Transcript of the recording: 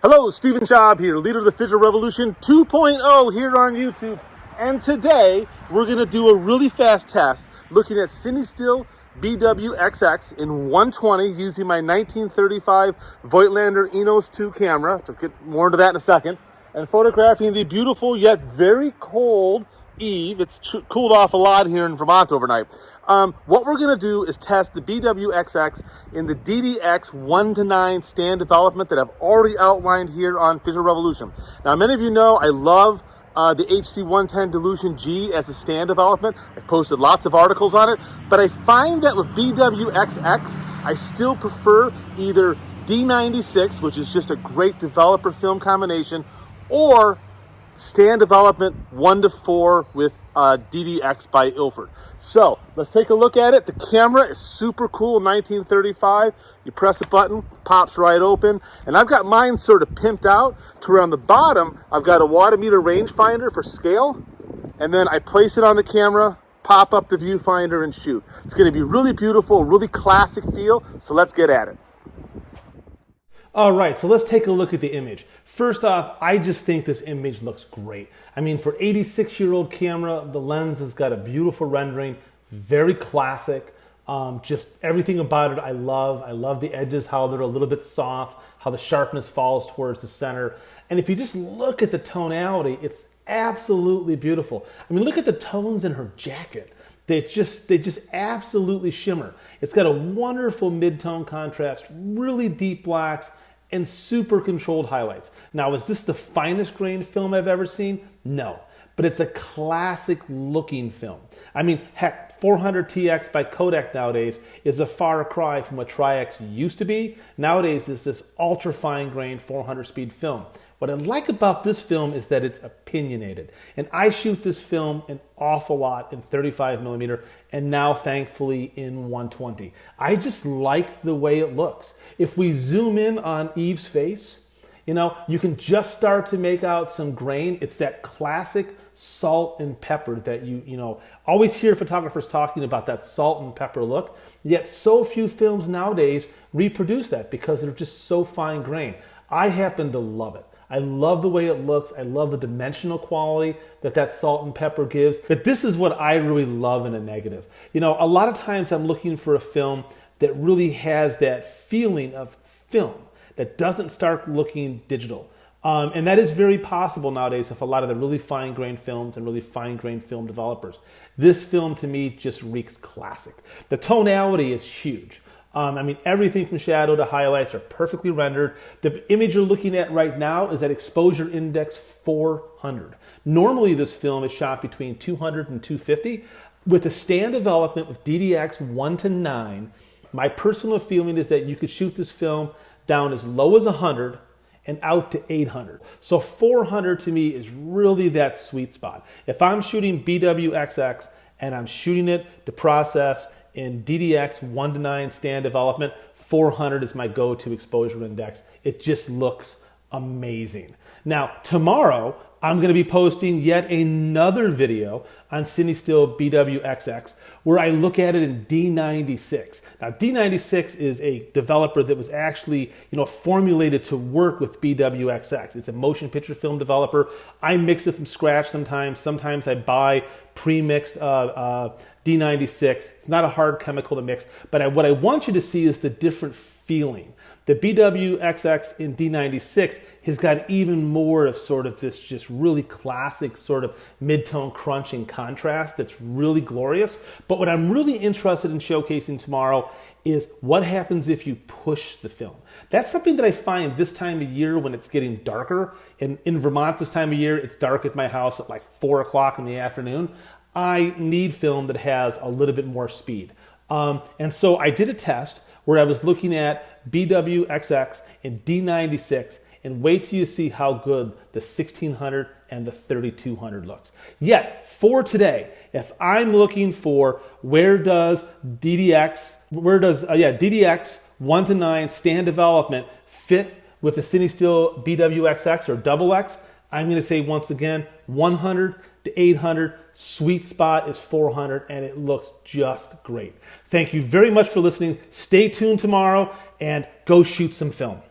Hello, Stephen Schaub here, leader of the Viva la Revolution 2.0 here on YouTube. And today, we're going to do a really fast test looking at CineStill BWXX in 120 using my 1935 Voightlander Inos II camera. I'll get more into that in a second. And photographing the beautiful yet very cold eve. It's cooled off a lot here in Vermont overnight. What we're going to do is test the BWXX in the DDX 1:9 stand development that I've already outlined here on Viva la Revolution. Now, many of you know I love the HC110 Dilution G as a stand development. I've posted lots of articles on it, but I find that with BWXX, I still prefer either D96, which is just a great developer film combination, or stand development 1:4 with DDX by Ilford. So let's take a look at it. The camera is super cool, 1935. You press a button, pops right open. And I've got mine sort of pimped out to where on the bottom, I've got a watt-meter rangefinder for scale. And then I place it on the camera, pop up the viewfinder and shoot. It's gonna be really beautiful, really classic feel. So let's get at it. All right, so let's take a look at the image. First off, I just think this image looks great. I mean, for 86-year-old camera, the lens has got a beautiful rendering, very classic. Just everything about it I love. I love the edges, how they're a little bit soft, how the sharpness falls towards the center. And if you just look at the tonality, it's absolutely beautiful. I mean, look at the tones in her jacket. They just absolutely shimmer. It's got a wonderful mid-tone contrast, really deep blacks, and super controlled highlights. Now, is this the finest grained film I've ever seen? No, but it's a classic looking film. I mean, heck, 400TX by Kodak nowadays is a far cry from what Tri-X used to be. Nowadays, it's this ultra fine grained 400 speed film. What I like about this film is that it's opinionated. And I shoot this film an awful lot in 35mm and now thankfully in 120. I just like the way it looks. If we zoom in on Eve's face, you know, you can just start to make out some grain. It's that classic salt and pepper that you know, always hear photographers talking about, that salt and pepper look. Yet so few films nowadays reproduce that because they're just so fine grained. I happen to love it. I love the way it looks. I love the dimensional quality that salt and pepper gives. But this is what I really love in a negative. You know, a lot of times I'm looking for a film that really has that feeling of film, that doesn't start looking digital. And that is very possible nowadays with a lot of the really fine-grained films and really fine-grained film developers. This film, to me, just reeks classic. The tonality is huge. I mean, everything from shadow to highlights are perfectly rendered. The image you're looking at right now is at exposure index 400. Normally, this film is shot between 200 and 250. With the stand development with DDX 1:9, my personal feeling is that you could shoot this film down as low as 100 and out to 800. So 400 to me is really that sweet spot. If I'm shooting BWXX and I'm shooting it to process in DDX 1:9 stand development, 400 is my go-to exposure index. It just looks amazing. Now, tomorrow, I'm going to be posting yet another video on CineStill BWXX where I look at it in D96. Now, D96 is a developer that was actually, formulated to work with BWXX. It's a motion picture film developer. I mix it from scratch sometimes. Sometimes I buy pre-mixed D96. It's not a hard chemical to mix, but what I want you to see is the different feeling. The BWXX in D96 has got even more of sort of this just really classic sort of mid-tone crunching contrast that's really glorious. But what I'm really interested in showcasing tomorrow is what happens if you push the film. That's something that I find this time of year when it's getting darker. In Vermont this time of year, it's dark at my house at like 4 o'clock in the afternoon. I need film that has a little bit more speed. And so I did a test where I was looking at BWXX in D96, and wait till you see how good the 1600 and the 3200 looks. Yet, for today, if I'm looking for where does DDX 1:9 stand development fit with the CineStill BWXX or XX, I'm going to say once again, 100 to 800, sweet spot is 400, and it looks just great. Thank you very much for listening. Stay tuned tomorrow and go shoot some film.